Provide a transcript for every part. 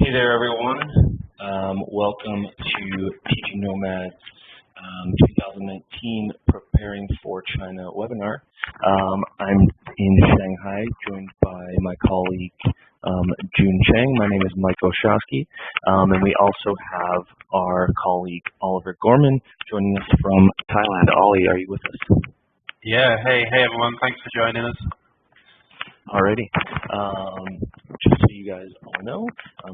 Hey there, everyone. Welcome to Teaching Nomads 2019 Preparing for China webinar. I'm in Shanghai, joined by my colleague June Chang. My name is Mike Oshowski, and we also have our colleague Oliver Gorman joining us from Thailand. Ollie, are you with us? Yeah. Hey everyone. Thanks for joining us. Alrighty. Just so you guys all know,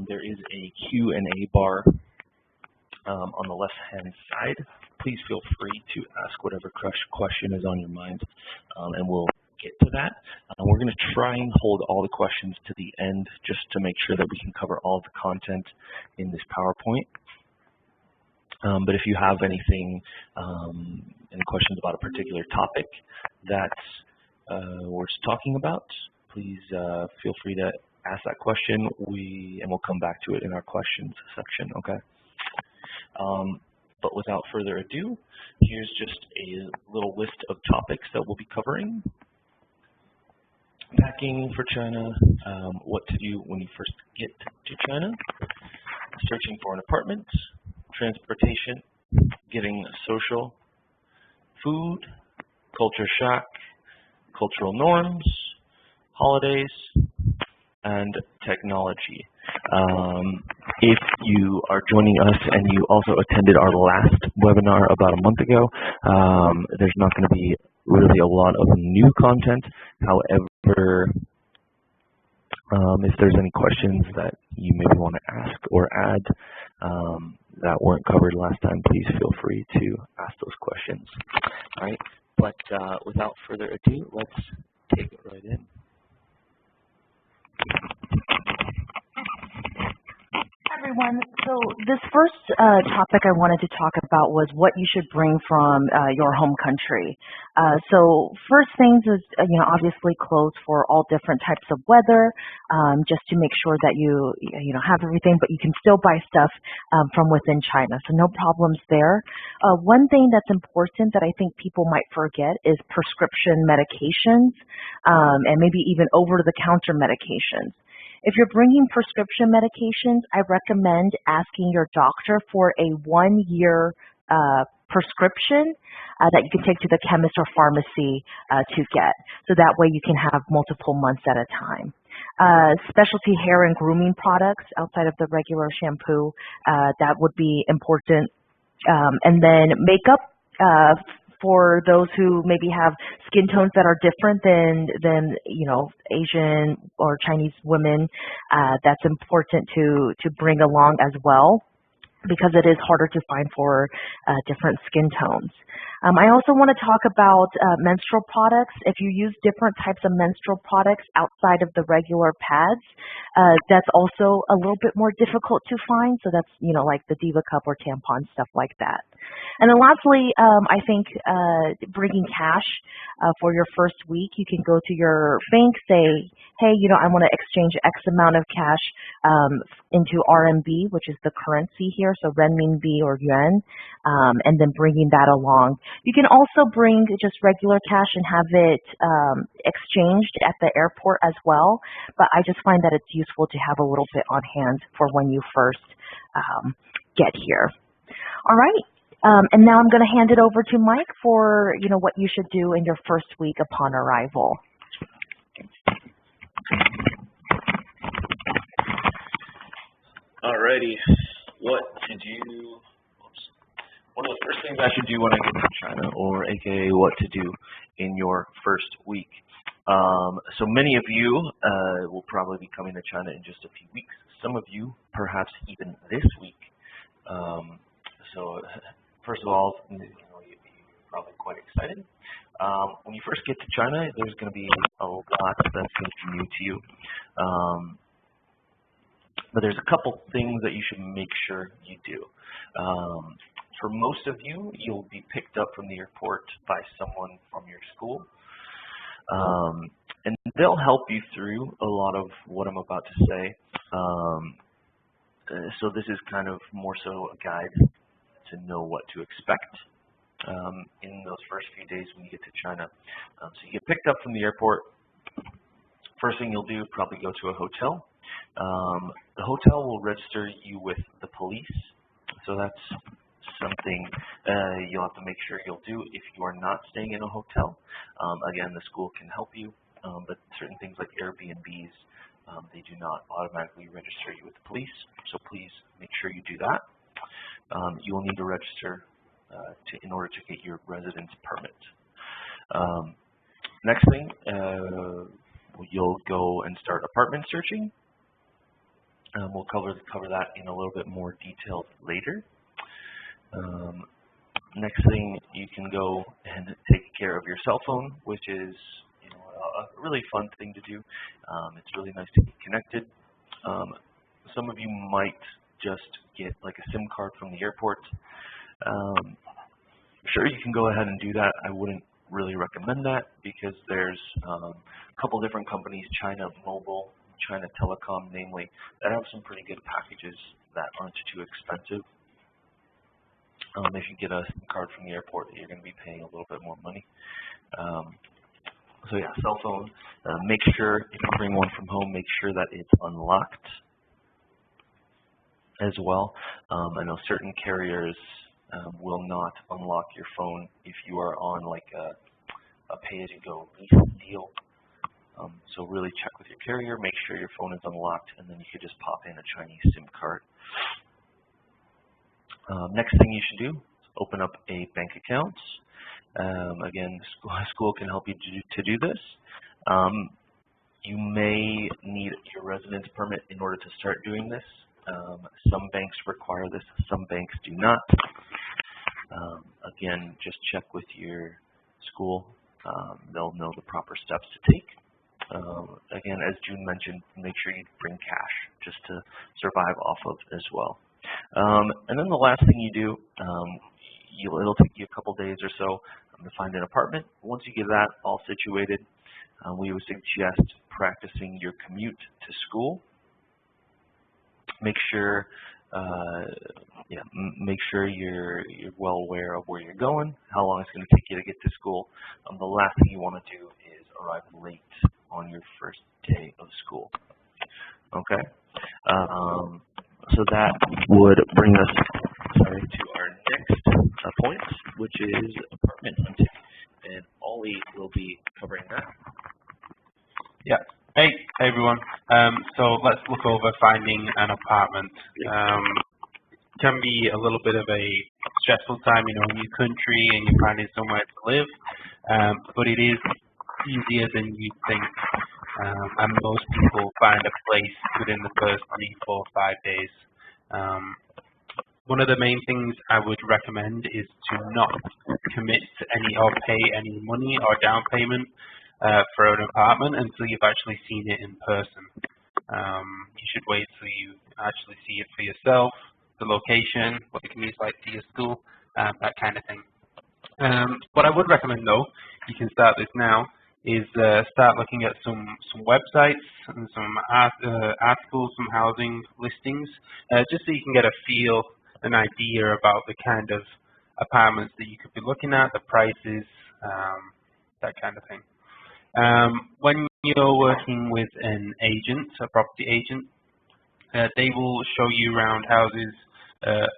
there is a Q&A bar on the left-hand side. Please feel free to ask whatever question is on your mind, and we'll get to that. We're going to try and hold all the questions to the end just to make sure that we can cover all the content in this PowerPoint. But if you have anything, any questions about a particular topic that we're talking about, please feel free to ask that question, and we'll come back to it in our questions section, okay? But without further ado, here's just a little list of topics that we'll be covering. Packing for China, what to do when you first get to China, searching for an apartment, transportation, getting social, food, culture shock, cultural norms, holidays, and technology. If you are joining us and you also attended our last webinar about a month ago, there's not going to be really a lot of new content. However, if there's any questions that you maybe want to ask or add that weren't covered last time, please feel free to ask those questions. All right, but without further ado, let's take it right in. Everyone, so this first topic I wanted to talk about was what you should bring from your home country. So first things is, obviously clothes for all different types of weather, just to make sure that you have everything, but you can still buy stuff from within China, so no problems there. One thing that's important that I think people might forget is prescription medications, and maybe even over-the-counter medications. If you're bringing prescription medications, I recommend asking your doctor for a 1-year prescription that you can take to the chemist or pharmacy to get. So that way you can have multiple months at a time. Specialty hair and grooming products outside of the regular shampoo, that would be important. And then makeup for those who maybe have skin tones that are different than Asian or Chinese women, that's important to bring along as well, because it is harder to find for different skin tones. I also want to talk about menstrual products. If you use different types of menstrual products outside of the regular pads, that's also a little bit more difficult to find. So that's, like the Diva Cup or tampon, stuff like that. And then lastly, I think bringing cash for your first week. You can go to your bank, say, hey, I want to exchange X amount of cash into RMB, which is the currency here, so renminbi or yuan, and then bringing that along. You can also bring just regular cash and have it exchanged at the airport as well, but I just find that it's useful to have a little bit on hand for when you first get here. All right. And now I'm going to hand it over to Mike for, what you should do in your first week upon arrival. Alrighty, what to do? One of the first things I should do when I get to China, or AKA what to do in your first week. So many of you will probably be coming to China in just a few weeks. Some of you, perhaps even this week. So first of all, you're probably quite excited. When you first get to China, there's going to be a lot that's going to be new to you. But there's a couple things that you should make sure you do. For most of you, you'll be picked up from the airport by someone from your school. And they'll help you through a lot of what I'm about to say. So this is kind of more so a guide to know what to expect in those first few days when you get to China. So you get picked up from the airport. First thing you'll do, probably go to a hotel. The hotel will register you with the police. So that's something you'll have to make sure you'll do if you are not staying in a hotel. Again, the school can help you, but certain things like Airbnbs, they do not automatically register you with the police. So please make sure you do that. You will need to register in order to get your residence permit. Next thing, you'll go and start apartment searching. We'll cover that in a little bit more detail later. Next thing, you can go and take care of your cell phone, which is a really fun thing to do. It's really nice to get connected. Some of you might just get like a SIM card from the airport. Sure, you can go ahead and do that. I wouldn't really recommend that because there's a couple different companies, China Mobile, China Telecom, namely, that have some pretty good packages that aren't too expensive. If you get a SIM card from the airport, you're going to be paying a little bit more money. So yeah, cell phone. Make sure if you bring one from home, make sure that it's unlocked as well. I know certain carriers will not unlock your phone if you are on like a pay-as-you-go lease deal. So really check with your carrier, make sure your phone is unlocked, and then you could just pop in a Chinese SIM card. Next thing you should do is open up a bank account. Again, school can help you to do this. You may need your residence permit in order to start doing this. Some banks require this, some banks do not. Again, just check with your school. They'll know the proper steps to take. Again, as June mentioned, make sure you bring cash just to survive off of as well. And then the last thing you do, it'll take you a couple days or so to find an apartment. Once you get that all situated, we would suggest practicing your commute to school. Make sure, make sure you're well aware of where you're going, how long it's going to take you to get to school. The last thing you want to do is arrive late on your first day of school. Okay, so that would bring us, to our next point, which is apartment hunting, and Ollie will be covering that. Yeah. Hey everyone. So let's look over finding an apartment. Can be a little bit of a stressful time, in a new country and you're finding somewhere to live, but it is easier than you think. And most people find a place within the first 3, 4, 5 days. One of the main things I would recommend is to not commit to any or pay any money or down payment for an apartment until you've actually seen it in person. You should wait till you actually see it for yourself, the location, what the commute's like to your school, that kind of thing. What I would recommend though, you can start this now, is start looking at some websites and some articles, some housing listings, just so you can get a feel, an idea about the kind of apartments that you could be looking at, the prices, that kind of thing. When you're working with an agent, a property agent, they will show you around houses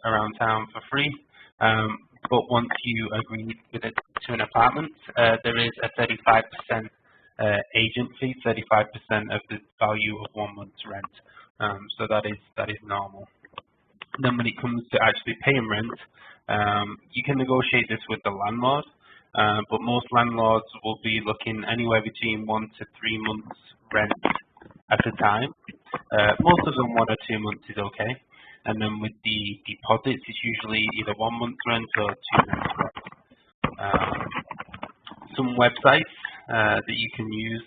around town for free. But once you agree with it to an apartment, there is a 35% agent fee, 35% of the value of 1 month's rent. So that is normal. Then when it comes to actually paying rent, you can negotiate this with the landlord, but most landlords will be looking anywhere between 1 to 3 months rent at a time. Most of them 1 or 2 months is okay. And then with the deposits, it's usually either 1 month's rent or 2 months rent. Some websites that you can use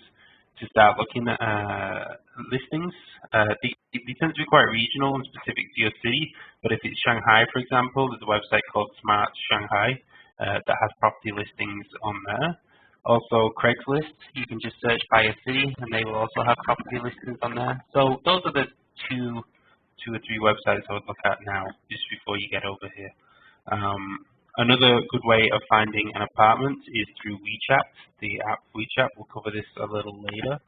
to start looking at listings. They tend to be quite regional and specific to your city, but if it's Shanghai, for example, there's a website called Smart Shanghai that has property listings on there. Also, Craigslist, you can just search by a city, and they will also have property listings on there. So those are the two or three websites I would look at now, just before you get over here. Another good way of finding an apartment is through WeChat. The app WeChat, we'll cover this a little later.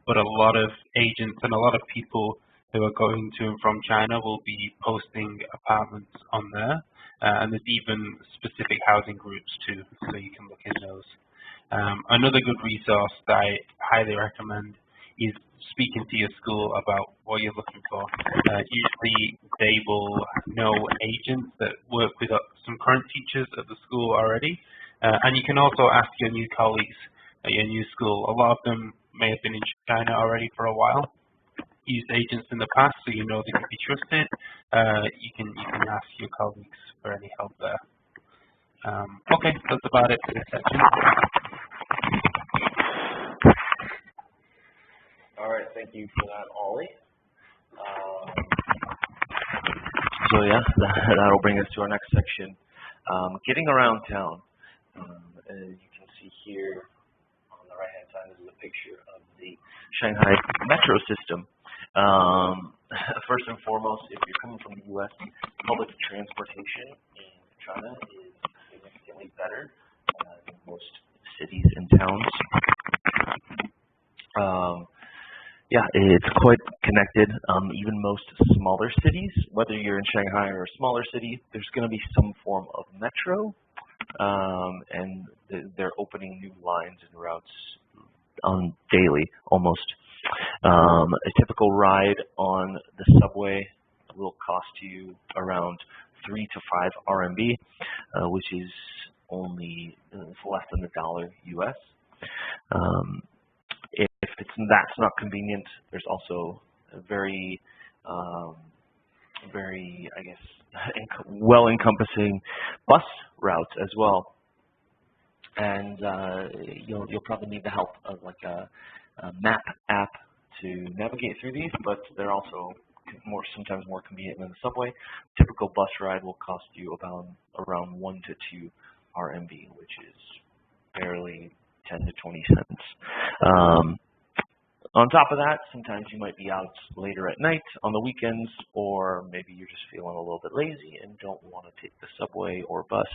But a lot of agents and a lot of people who are going to and from China will be posting apartments on there. And there's even specific housing groups too, so you can look in those. Another good resource that I highly recommend is speaking to your school about what you're looking for. Usually they will know agents that work with some current teachers at the school already. And you can also ask your new colleagues at your new school. A lot of them may have been in China already for a while, used agents in the past, so you know they can be trusted. You can ask your colleagues for any help there. Okay, that's about it for this section. All right, thank you for that, Ollie. So yeah, that'll bring us to our next section, getting around town. As you can see here on the right-hand side, this is a picture of the Shanghai metro system. First and foremost, if you're coming from the U.S., public transportation in China is significantly better than most cities and towns. Yeah, it's quite connected. Even most smaller cities, whether you're in Shanghai or a smaller city, there's going to be some form of metro, and they're opening new lines and routes daily, almost. A typical ride on the subway will cost you around 3 to 5 RMB, which is only less than $1 US. If that's not convenient, there's also a very, I guess, well-encompassing bus routes as well. And you'll probably need the help of like a map app to navigate through these, but they're also sometimes more convenient than the subway. Typical bus ride will cost you around 1 to 2 RMB, which is barely 10 to 20 cents. On top of that, sometimes you might be out later at night on the weekends, or maybe you're just feeling a little bit lazy and don't want to take the subway or bus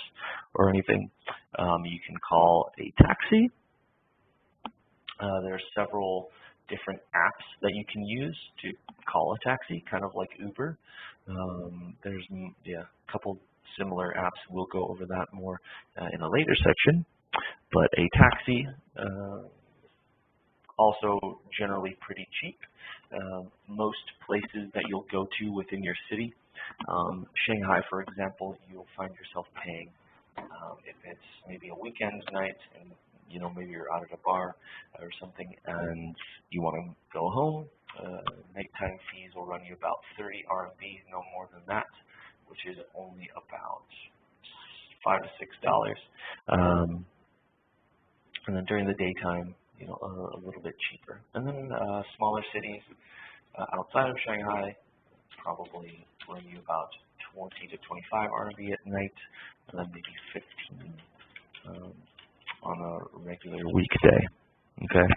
or anything. You can call a taxi. There are several different apps that you can use to call a taxi, kind of like Uber. There's a couple similar apps. We'll go over that more in a later section. But a taxi, also generally pretty cheap. Most places that you'll go to within your city, Shanghai, for example, you'll find yourself paying if it's maybe a weekend night and maybe you're out at a bar or something and you want to go home. Nighttime fees will run you about 30 RMB, no more than that, which is only about $5 to $6. And then during the daytime, a little bit cheaper. And then smaller cities outside of Shanghai probably run you about 20 to 25 RMB at night, and then maybe 15 on a regular weekday. Okay.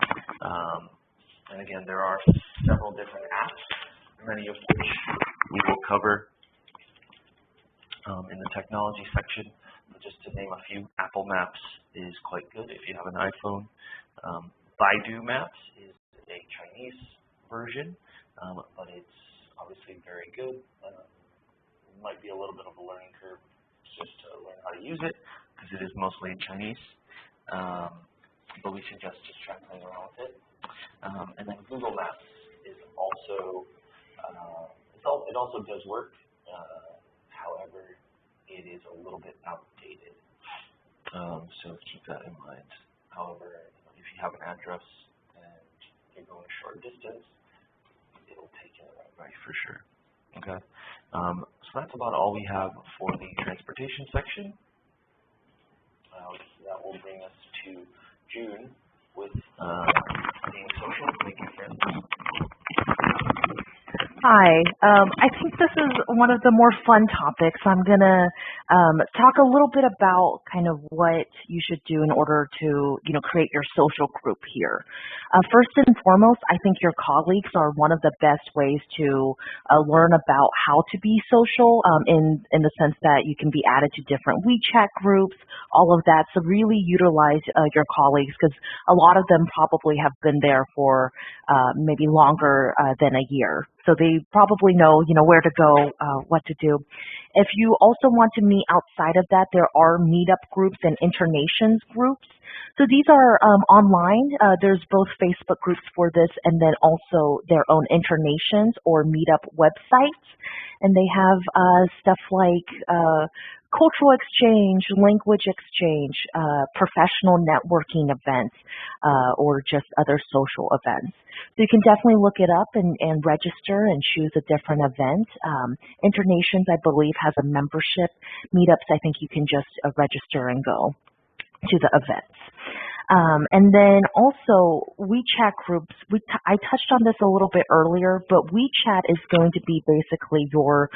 And again, there are several different apps, many of which we will cover in the technology section. But just to name a few, Apple Maps is quite good if you have an iPhone. Baidu Maps is a Chinese version, but it's obviously very good. might be a little bit of a learning curve just to learn how to use it, because it is mostly in Chinese. But we suggest just try playing around with it. And then Google Maps is also, it also does work. However, it is a little bit outdated. So keep that in mind. However, if you have an address and you're going a short distance, it'll take you the right way for sure. Okay. So that's about all we have for the transportation section. That will bring us to June with being social, making friends. Hi. I think this is one of the more fun topics. I'm going to talk a little bit about kind of what you should do in order to, create your social group here. First and foremost, I think your colleagues are one of the best ways to learn about how to be social in the sense that you can be added to different WeChat groups, all of that. So really utilize your colleagues, because a lot of them probably have been there for maybe longer than a year. So they probably know, where to go, what to do. If you also want to meet outside of that, there are meetup groups and internations groups. So these are online. There's both Facebook groups for this, and then also their own internations or meetup websites. And they have stuff like cultural exchange, language exchange, professional networking events, or just other social events. So you can definitely look it up and register and choose a different event. Internations, I believe, has a membership. Meetups, I think you can just register and go to the events. And then also WeChat groups. I touched on this a little bit earlier, but WeChat is going to be basically your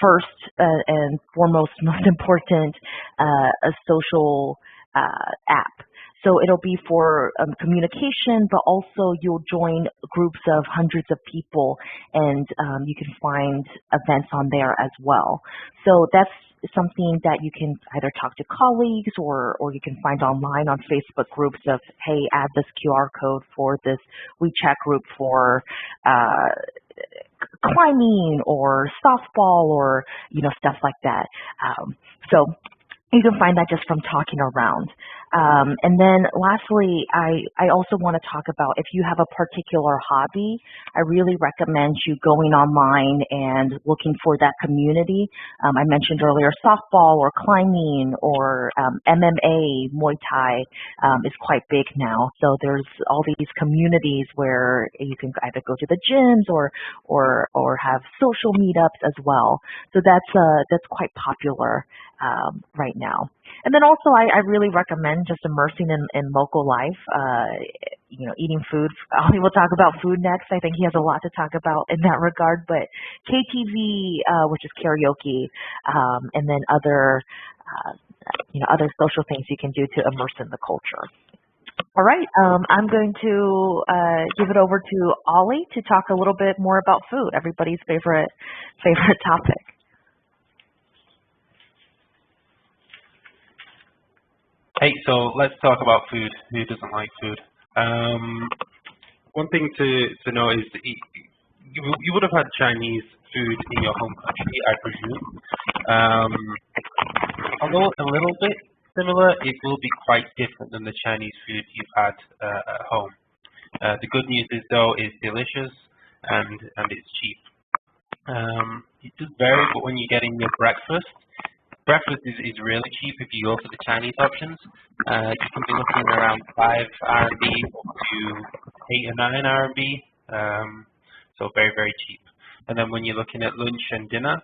first and foremost, most important a social app. So it'll be for communication, but also you'll join groups of hundreds of people, and you can find events on there as well. So that's something that you can either talk to colleagues or you can find online on Facebook groups of, hey, add this QR code for this WeChat group for climbing or softball or, stuff like that. So you can find that just from talking around. And then lastly, I also want to talk about if you have a particular hobby, I really recommend you going online and looking for that community. I mentioned earlier softball or climbing or MMA, Muay Thai is quite big now. So there's all these communities where you can either go to the gyms or have social meetups as well. So that's quite popular right now. And then also I really recommend just immersing in local life, eating food. Ali will talk about food next. I think he has a lot to talk about in that regard, but KTV, which is karaoke, and then other social things you can do to immerse in the culture. All right, I'm going to give it over to Ali to talk a little bit more about food, everybody's favorite topic. Hey, so let's talk about food. Who doesn't like food? One thing to know is that you would have had Chinese food in your home country, I presume. Although a little bit similar, it will be quite different than the Chinese food you've had at home. The good news is, though, it's delicious and it's cheap. It does vary, but when you're getting your breakfast is really cheap if you go for the Chinese options. You can be looking around 5 RMB up to 8 or 9 RMB, so very, very cheap. And then when you're looking at lunch and dinner,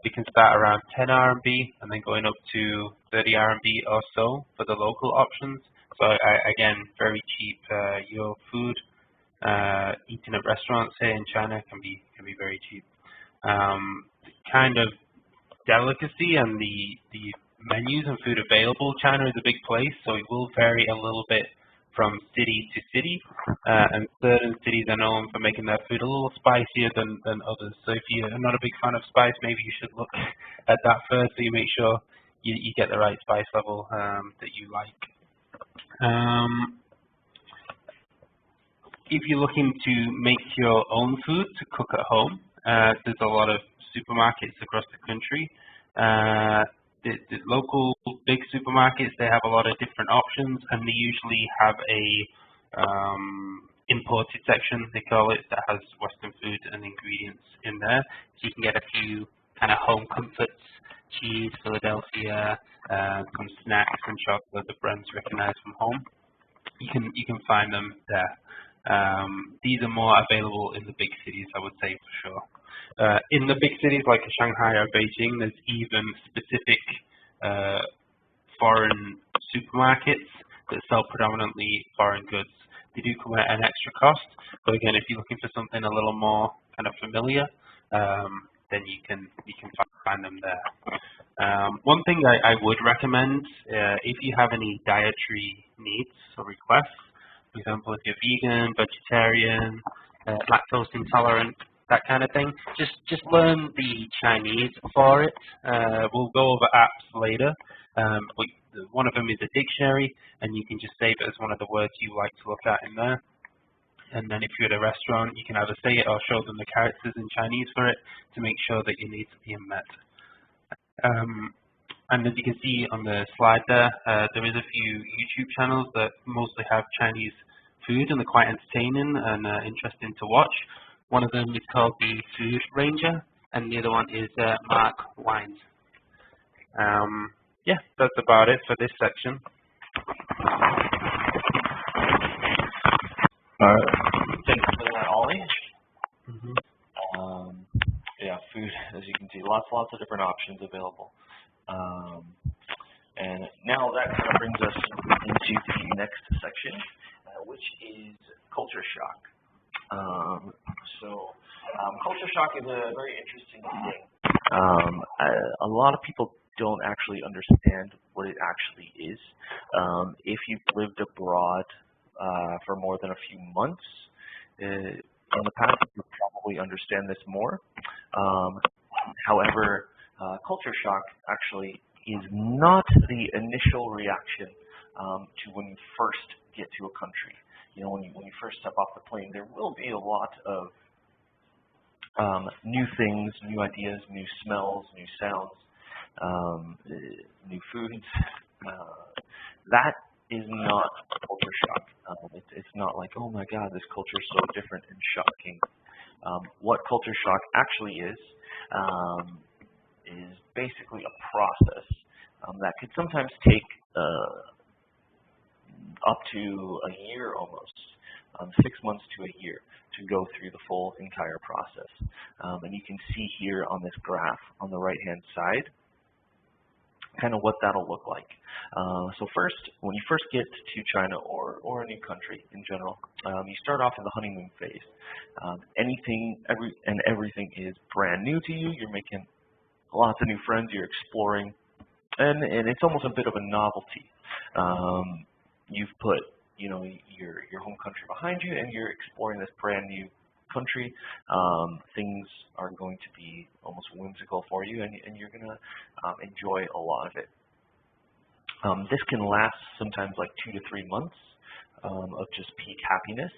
they can start around 10 RMB and then going up to 30 RMB or so for the local options. So again, very cheap. Your food, eating at restaurants here in China can be very cheap. Kind of delicacy and the menus and food available. China is a big place, so it will vary a little bit from city to city, and certain cities are known for making their food a little spicier than others. So if you're not a big fan of spice, maybe you should look at that first so you make sure you get the right spice level that you like. If you're looking to make your own food to cook at home, there's a lot of supermarkets across the country. The local big supermarkets, they have a lot of different options, and they usually have a imported section, they call it, that has Western food and ingredients in there. So you can get a few kind of home comforts, cheese, Philadelphia, some snacks and chocolate that brands recognize from home. You can find them there. These are more available in the big cities, I would say, for sure. In the big cities like Shanghai or Beijing, there's even specific foreign supermarkets that sell predominantly foreign goods. They do come at an extra cost, but again, if you're looking for something a little more kind of familiar, then you can find them there. One thing I would recommend, if you have any dietary needs or requests, for example, if you're vegan, vegetarian, lactose intolerant, that kind of thing, just learn the Chinese for it. We'll go over apps later, but one of them is a dictionary, and you can just save it as one of the words you like to look at in there. And then if you're at a restaurant, you can either say it or show them the characters in Chinese for it to make sure that your needs are being met. And as you can see on the slide there, there is a few YouTube channels that mostly have Chinese food, and they're quite entertaining and interesting to watch. One of them is called the Food Ranger, and the other one is Mark Wines. Yeah, that's about it for this section. Thanks for that, Ollie. Yeah, food, as you can see, lots of different options available. And now that kind of brings us into the next section, which is culture shock. Culture shock is a very interesting thing. A lot of people don't actually understand what it actually is. If you've lived abroad for more than a few months in the past, you'll probably understand this more. However, culture shock actually is not the initial reaction to when you first get to a country. You know, when you first step off the plane, there will be a lot of new things, new ideas, new smells, new sounds, new foods. That is not culture shock. It's not like, oh my God, this culture is so different and shocking. What culture shock actually is basically a process that could sometimes take up to a year almost, 6 months to a year to go through the full entire process. And you can see here on this graph on the right-hand side kind of what that'll look like. So first, when you first get to China or a new country in general, you start off in the honeymoon phase. Everything is brand new to you. You're making lots of new friends. You're exploring, and it's almost a bit of a novelty. You've put, you know, your home country behind you, and you're exploring this brand new country. Things are going to be almost whimsical for you, and you're going to enjoy a lot of it. This can last sometimes like 2 to 3 months of just peak happiness,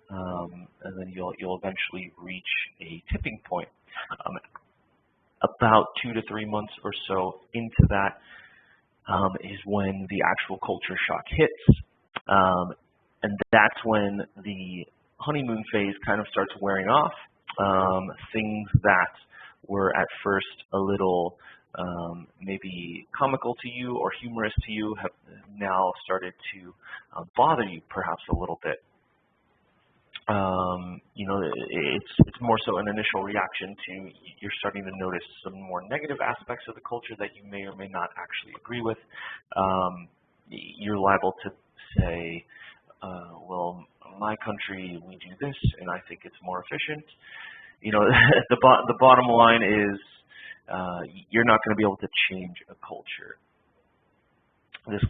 and then you'll eventually reach a tipping point. About 2 to 3 months or so into that is when the actual culture shock hits, and that's when the honeymoon phase kind of starts wearing off. Things that were at first a little maybe comical to you or humorous to you have now started to bother you perhaps a little bit. You know, it's more so an initial reaction to you're starting to notice some more negative aspects of the culture that you may or may not actually agree with. You're liable to say, well, my country, we do this, and I think it's more efficient. You know, the bottom line is you're not going to be able to change a culture. This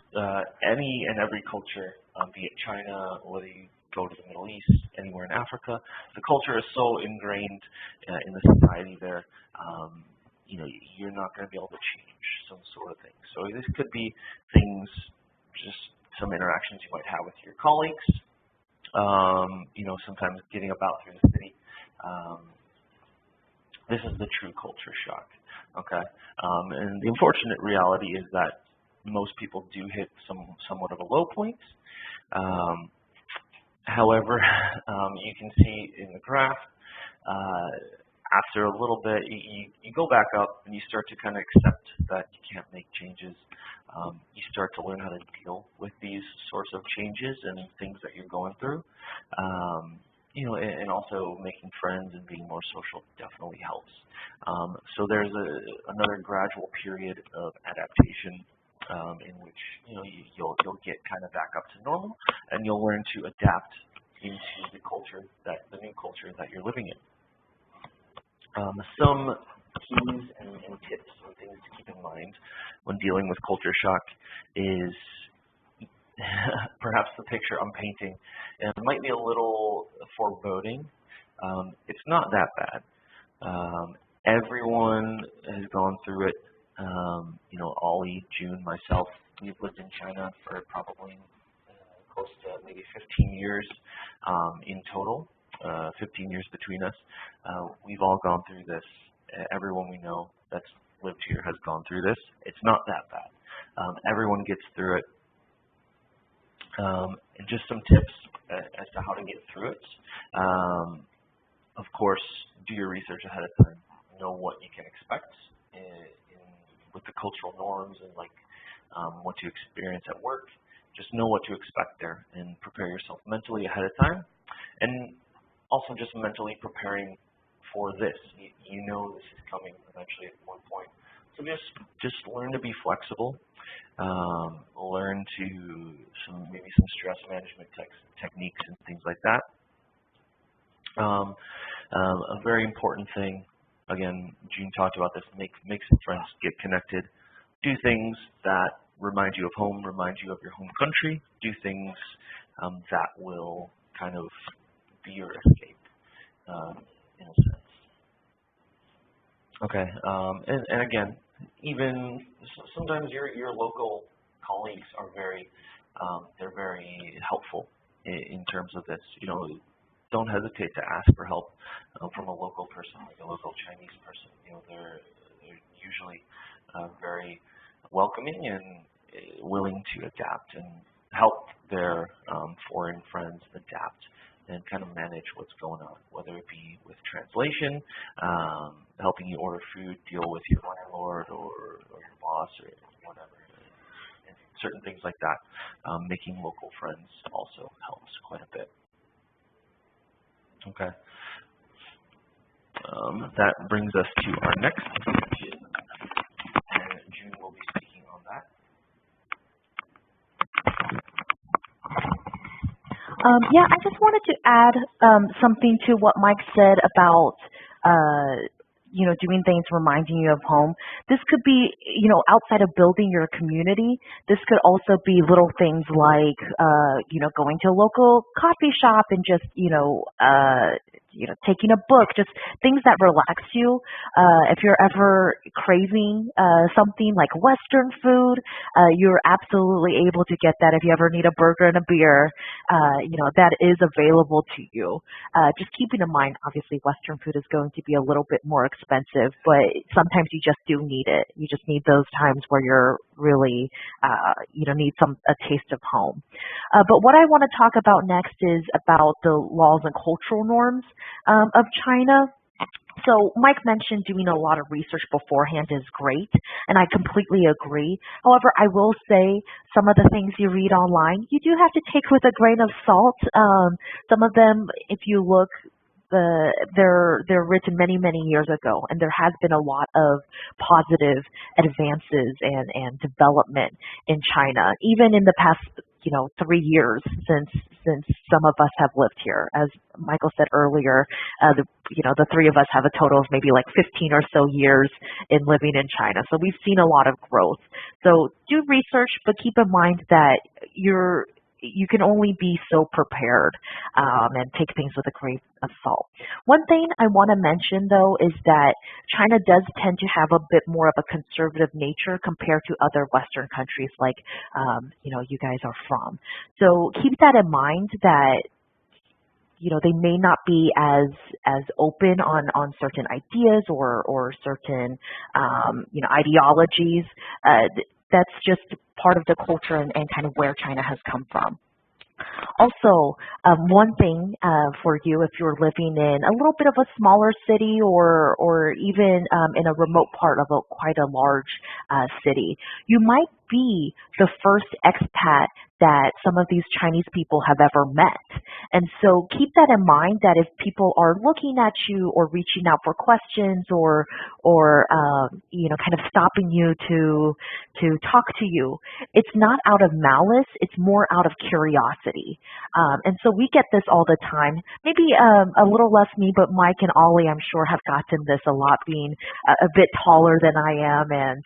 any and every culture, be it China, whether you go to the Middle East, anywhere in Africa, the culture is so ingrained in the society there. You know, you're not going to be able to change some sort of thing. So this could be things, just some interactions you might have with your colleagues. You know, sometimes getting about through the city. this is the true culture shock. Okay, and the unfortunate reality is that most people do hit somewhat of a low point. However, you can see in the graph, after a little bit, you go back up and you start to kind of accept that you can't make changes. You start to learn how to deal with these sorts of changes and things that you're going through. You know, and also making friends and being more social definitely helps. So there's another gradual period of adaptation in which you'll get kind of back up to normal, and you'll learn to adapt into the new culture that you're living in. Some keys and tips and things to keep in mind when dealing with culture shock is perhaps the picture I'm painting, and it might be a little foreboding. It's not that bad. Everyone has gone through it. You know, Ollie, June, myself, we've lived in China for probably close to maybe 15 years in total. 15 years between us. We've all gone through this. Everyone we know that's lived here has gone through this. It's not that bad. Everyone gets through it. And just some tips as to how to get through it. Of course, do your research ahead of time. Know what you can expect with the cultural norms and what you experience at work. Just know what to expect there and prepare yourself mentally ahead of time. And also just mentally preparing for this. You know this is coming eventually at one point. So just learn to be flexible. Learn to maybe some stress management techniques and things like that. A very important thing, again, June talked about this, make some friends, get connected, do things that remind you of home, remind you of your home country, do things that will kind of be your escape, in a sense. Okay, and again, even sometimes your local colleagues are they're very helpful in terms of this. You know, don't hesitate to ask for help from a local person, like a local Chinese person. You know, they're usually very welcoming and willing to adapt and help their foreign friends adapt and kind of manage what's going on, whether it be with translation, helping you order food, deal with your landlord or your boss or whatever, and certain things like that. Making local friends also helps quite a bit. Okay. That brings us to our next section, and June will be speaking on that. Yeah, I just wanted to add something to what Mike said about, doing things reminding you of home. This could be, outside of building your community, this could also be little things like, going to a local coffee shop and just, taking a book, just things that relax you. If you're ever craving something like Western food, you're absolutely able to get that. If you ever need a burger and a beer, that is available to you. Just keeping in mind, obviously, Western food is going to be a little bit more expensive, but sometimes you just do need it. You just need those times where you're really, need a taste of home. But what I want to talk about next is about the laws and cultural norms of China. So Mike mentioned doing a lot of research beforehand is great, and I completely agree. However, I will say some of the things you read online, you do have to take with a grain of salt. Some of them, if you look, they're written many, many years ago, and there has been a lot of positive advances and development in China, even in the past 3 years since some of us have lived here. As Michael said earlier, the three of us have a total of maybe like 15 or so years in living in China. So we've seen a lot of growth. So do research, but keep in mind that you can only be so prepared and take things with a grain of salt. One thing I want to mention, though, is that China does tend to have a bit more of a conservative nature compared to other Western countries like, you guys are from. So keep that in mind that they may not be as open on certain ideas or certain ideologies. That's just part of the culture and kind of where China has come from. Also, one thing for you, if you're living in a little bit of a smaller city or even in a remote part of quite a large city, you might be the first expat that some of these Chinese people have ever met. And so keep that in mind, that if people are looking at you or reaching out for questions or kind of stopping you to talk to you, it's not out of malice, it's more out of curiosity. And so we get this all the time. Maybe a little less me, but Mike and Ollie, I'm sure, have gotten this a lot, being a bit taller than I am, and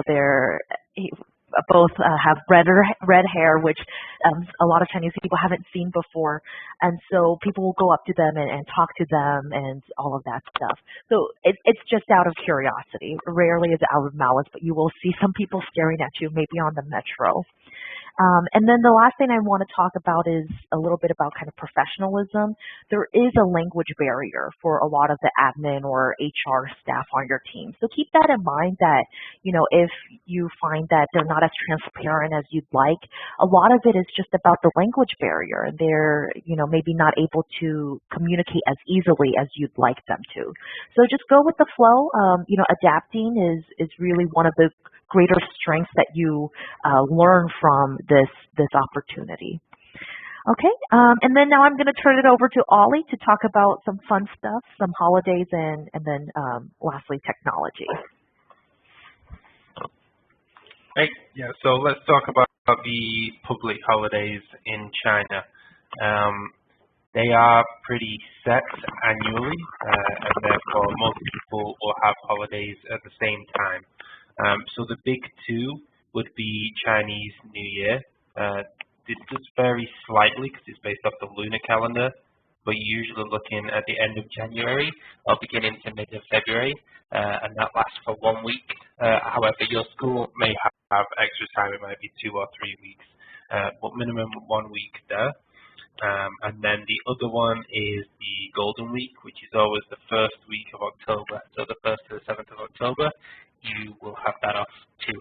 they're both have red hair, which a lot of Chinese people haven't seen before. And so people will go up to them and talk to them and all of that stuff. So it's just out of curiosity. Rarely is it out of malice, but you will see some people staring at you, maybe on the metro. And then the last thing I want to talk about is a little bit about kind of professionalism. There is a language barrier for a lot of the admin or HR staff on your team. So keep that in mind, that, if you find that they're not as transparent as you'd like, a lot of it is just about the language barrier, and they're, maybe not able to communicate as easily as you'd like them to. So just go with the flow. Adapting is really one of the greater strengths that you learn from this opportunity. Okay, and then now I'm going to turn it over to Ollie to talk about some fun stuff, some holidays, and then lastly, technology. Hey, yeah, so let's talk about the public holidays in China. They are pretty set annually, and therefore most people will have holidays at the same time. So the big two would be Chinese New Year. This does vary slightly because it's based off the lunar calendar, but you're usually looking at the end of January or beginning to mid of February, and that lasts for 1 week. However, your school may have extra time. It might be 2 or 3 weeks, but minimum 1 week there. And then the other one is the Golden Week, which is always the first week of October. So the 1st to the 7th of October, you will have that off too.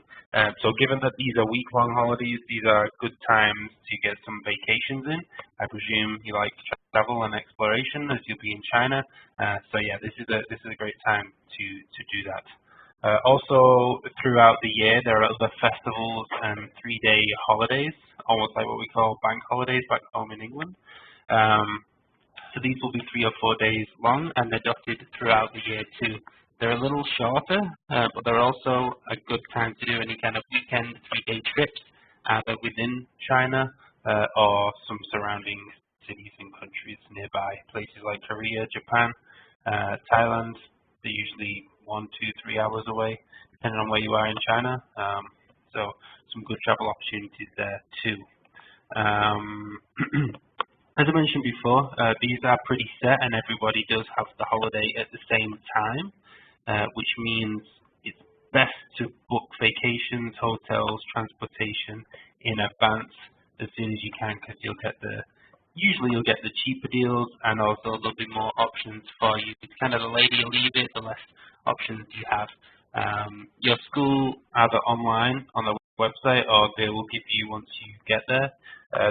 So given that these are week-long holidays, these are good times to get some vacations in. I presume you like travel and exploration as you'll be in China. So yeah, this is a great time to do that. Also, throughout the year, there are other festivals and 3-day holidays, almost like what we call bank holidays back home in England. So these will be 3 or 4 days long, and they're dotted throughout the year too. They're a little shorter, but they're also a good time to do any kind of weekend 3-day trips, either within China or some surrounding cities and countries nearby. Places like Korea, Japan, Thailand, they're usually 1, 2, 3 hours away, depending on where you are in China. So some good travel opportunities there too. As I mentioned before, these are pretty set, and everybody does have the holiday at the same time, which means it's best to book vacations, hotels, transportation in advance as soon as you can, because usually you'll get the cheaper deals, and also a little bit more options for you. It's kind of the later you leave it, the less options you have. Your school, either online on the website, or they will give you once you get there.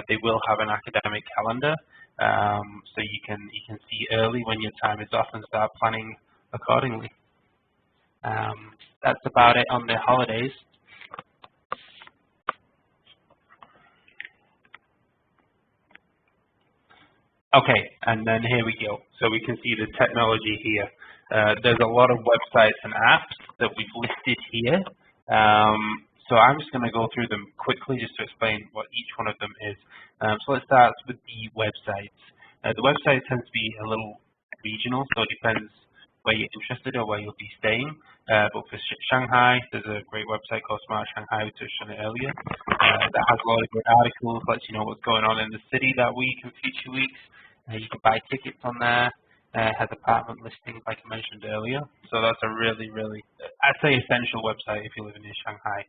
They will have an academic calendar, so you can see early when your time is off and start planning accordingly. That's about it on the holidays. Okay, and then here we go. So we can see the technology here. There's a lot of websites and apps that we've listed here. So I'm just going to go through them quickly just to explain what each one of them is. So let's start with the websites. The website tends to be a little regional, so it depends where you're interested or where you'll be staying. But for Shanghai, there's a great website called Smart Shanghai. We touched on it earlier. That has a lot of good articles, lets you know what's going on in the city that week and future weeks. You can buy tickets on there. Has apartment listings, like I mentioned earlier. So that's a really, really, I'd say, essential website if you're living in Shanghai.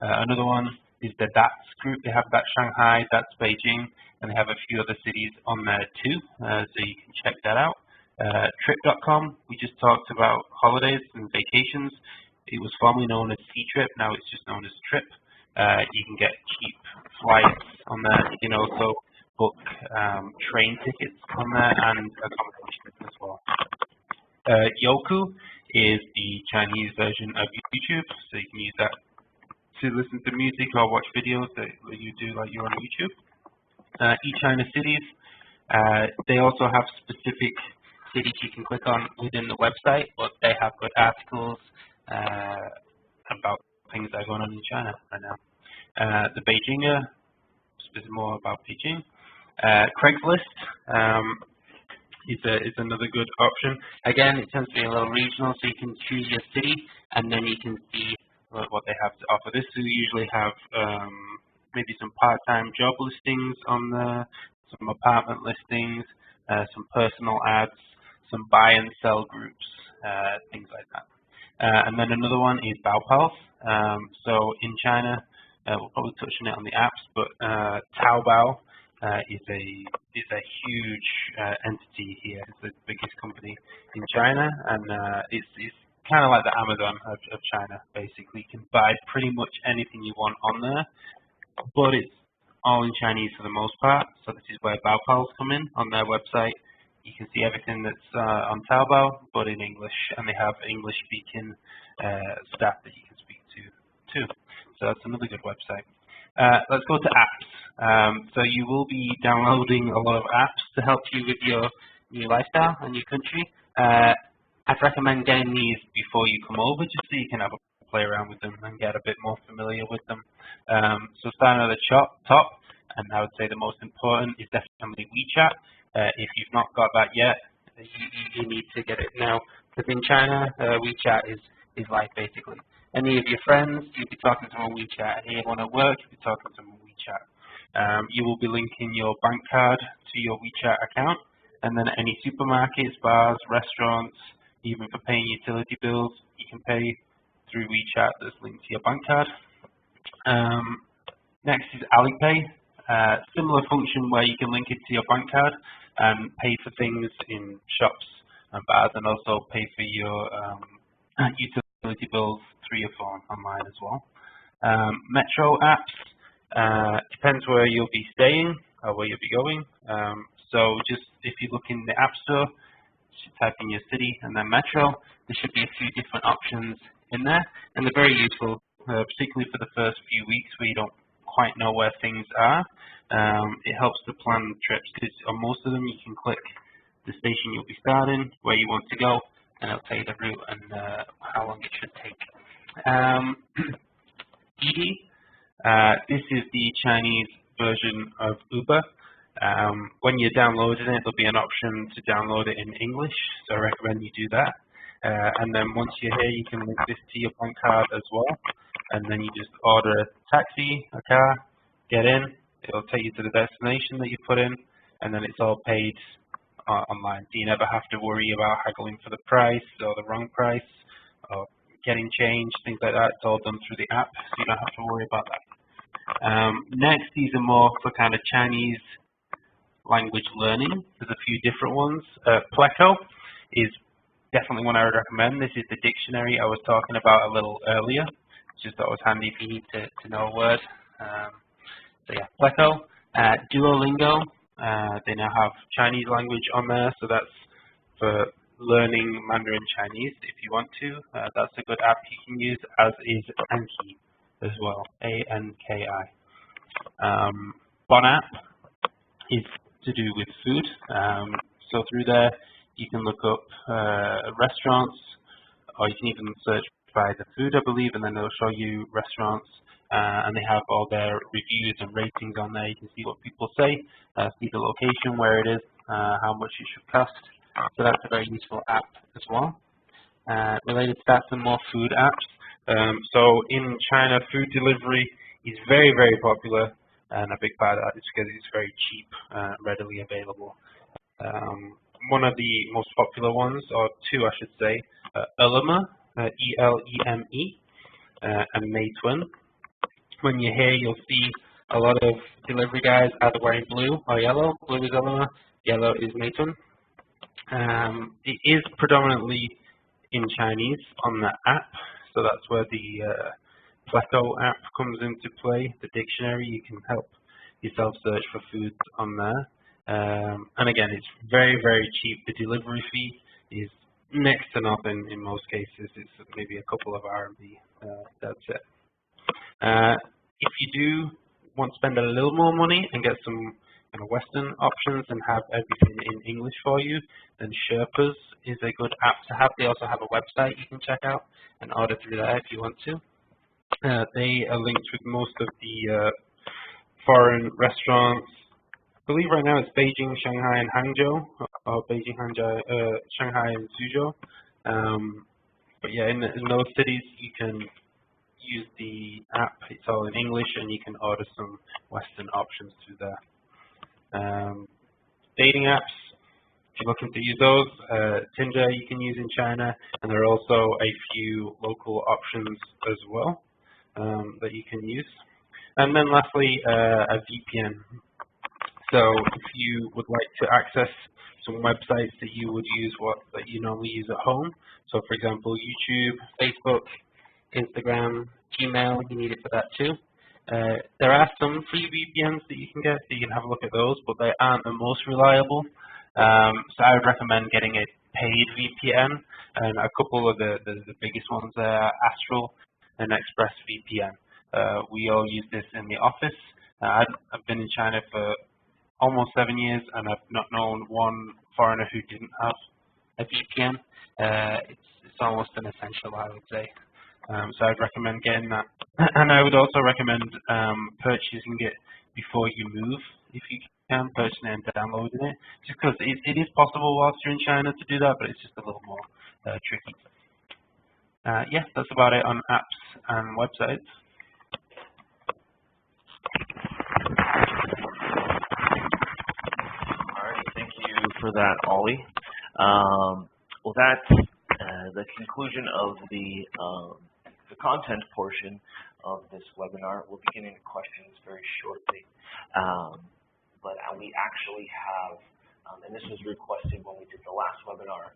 Another one is the DATS group. They have that Shanghai, that's Beijing, and they have a few other cities on there too, so you can check that out. Trip.com, we just talked about holidays and vacations. It was formerly known as Ctrip, now it's just known as Trip. You can get cheap flights on there. You can also book train tickets on there and accommodations as well. Youku is the Chinese version of YouTube, so you can use that to listen to music or watch videos that you do like you're on YouTube. eChina cities, they also have specific cities you can click on within the website, but they have good articles about things that are going on in China right now. The Beijinger, more about Beijing. Craigslist is another good option. Again, it tends to be a little regional, so you can choose your city, and then you can see what they have to offer. This will usually have maybe some part-time job listings on there, some apartment listings, some personal ads, some buy and sell groups, things like that. And then another one is Baopals. So in China, we'll probably touch on it on the apps, but Taobao is a huge entity here. It's the biggest company in China, and it's kind of like the Amazon of China, basically. You can buy pretty much anything you want on there, but it's all in Chinese for the most part. So this is where Baopals come in on their website. You can see everything that's on Taobao, but in English, and they have English-speaking staff that you can speak to too. So that's another good website. Let's go to apps. So you will be downloading a lot of apps to help you with your new lifestyle and your country. I'd recommend getting these before you come over, just so you can have a play around with them and get a bit more familiar with them. So starting at the top, and I would say the most important is definitely WeChat. If you've not got that yet, you need to get it now. Because in China, WeChat is life basically. Any of your friends, you'll be talking to them on WeChat. Anyone at work, you'll be talking to them on WeChat. You will be linking your bank card to your WeChat account, and then any supermarkets, bars, restaurants, even for paying utility bills, you can pay through WeChat that's linked to your bank card. Next is Alipay. Similar function where you can link it to your bank card and pay for things in shops and bars, and also pay for your utility bills through your phone online as well. Metro apps, depends where you'll be staying or where you'll be going. So just if you look in the App Store, type in your city and then Metro, there should be a few different options in there, and they're very useful, particularly for the first few weeks where you don't quite know where things are. It helps to plan trips, because on most of them you can click the station you'll be starting, where you want to go, and it'll tell you the route and how long it should take. Didi, this is the Chinese version of Uber. When you're downloading it, there'll be an option to download it in English, so I recommend you do that. And then once you're here, you can link this to your bank card as well, and then you just order a taxi, a car, get in, it'll take you to the destination that you put in, and then it's all paid online. So you never have to worry about haggling for the price or the wrong price or getting change, things like that. It's all done through the app, so you don't have to worry about that. Next, these are more for kind of Chinese language learning. There's a few different ones. Pleco is definitely one I would recommend. This is the dictionary I was talking about a little earlier. Just thought it was handy if you need to know a word. So yeah, Pleco. Duolingo, they now have Chinese language on there, so that's for learning Mandarin Chinese if you want to. That's a good app you can use, as is Anki as well, A-N-K-I. Bon app is to do with food. So through there, you can look up restaurants, or you can even search by the food, I believe, and then they'll show you restaurants, and they have all their reviews and ratings on there. You can see what people say, see the location, where it is, how much it should cost. So that's a very useful app as well. Related to that, some more food apps. So in China, food delivery is very, very popular, and a big part of that is because it's very cheap, readily available. One of the most popular ones, or two I should say, Eleme, E-L-E-M-E, and Meituan. when you're here, you'll see a lot of delivery guys either wearing blue or yellow. Blue is Eleanor, yellow is Nathan. It is predominantly in Chinese on the app, so that's where the Pleco app comes into play, the dictionary. You can help yourself search for foods on there. And again, it's very, very cheap. The delivery fee is next to nothing in most cases. It's maybe a couple of RMB. That's it. If you do want to spend a little more money and get some kind of Western options and have everything in English for you, then Sherpas is a good app to have. They also have a website you can check out and order through there if you want to. They are linked with most of the foreign restaurants. I believe right now it's Beijing, Shanghai, and Hangzhou, or Beijing, Shanghai, and Suzhou. But yeah, in those cities, you can use the app. It's all in English, and you can order some Western options through there. Dating apps, if you're looking to use those, Tinder you can use in China, and there are also a few local options as well that you can use. And then lastly, a VPN. So if you would like to access some websites that you would use that you normally use at home, so for example, YouTube, Facebook, Instagram, Gmail, you need it for that too. There are some free VPNs that you can get, so you can have a look at those, but they aren't the most reliable. So I would recommend getting a paid VPN, and a couple of the biggest ones are Astral and ExpressVPN. We all use this in the office. I've been in China for almost 7 years, and I've not known one foreigner who didn't have a VPN. It's almost an essential, I would say. So I'd recommend getting that. And I would also recommend purchasing it before you move, if you can, purchasing it and downloading it. Just because it is possible whilst you're in China to do that, but it's just a little more tricky. Yeah, that's about it on apps and websites. Thank you for that, Ollie. Well, that's the conclusion of the content portion of this webinar. We'll be getting to questions very shortly. But we actually have, and this was requested when we did the last webinar,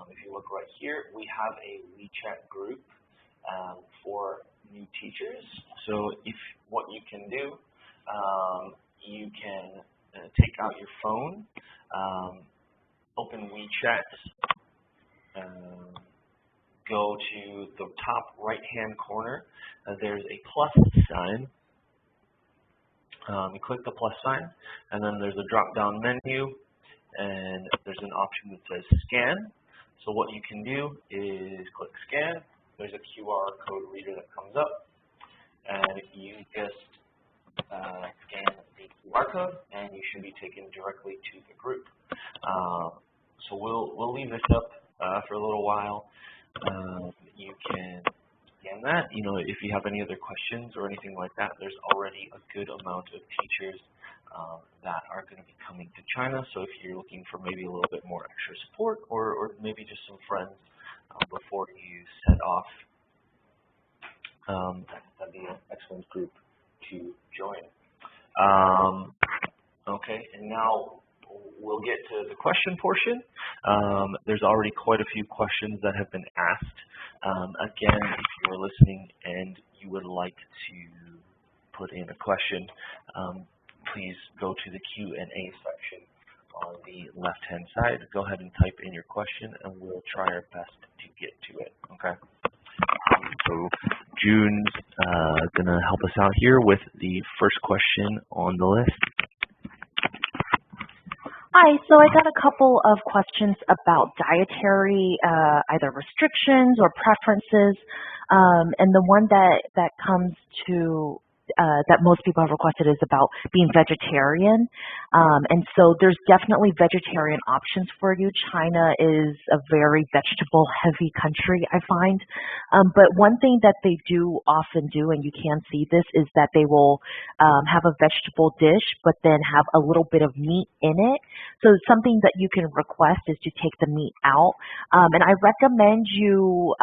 if you look right here, we have a WeChat group for new teachers. So what you can do, you can take out your phone, open WeChat, go to the top right-hand corner. There's a plus sign. You click the plus sign, and then there's a drop-down menu, and there's an option that says Scan. So what you can do is click Scan. There's a QR code reader that comes up, and you just scan the QR code, and you should be taken directly to the group. So we'll leave this up for a little while. You can scan that. You know, if you have any other questions or anything like that, there's already a good amount of teachers that are going to be coming to China. So if you're looking for maybe a little bit more extra support, or maybe just some friends before you set off, that'd be an excellent group to join. Okay, and now we'll get to the question portion. There's already quite a few questions that have been asked. Again, if you're listening and you would like to put in a question, please go to the Q&A section on the left-hand side. Go ahead and type in your question, and we'll try our best to get to it. Okay. So June's going to help us out here with the first question on the list. Hi, so I got a couple of questions about dietary either restrictions or preferences, and the one that comes to that most people have requested is about being vegetarian, and so there's definitely vegetarian options for you. China is a very vegetable-heavy country, I find, but one thing that they do often do, and you can see this, is that they will have a vegetable dish, but then have a little bit of meat in it. So something that you can request is to take the meat out, and I recommend you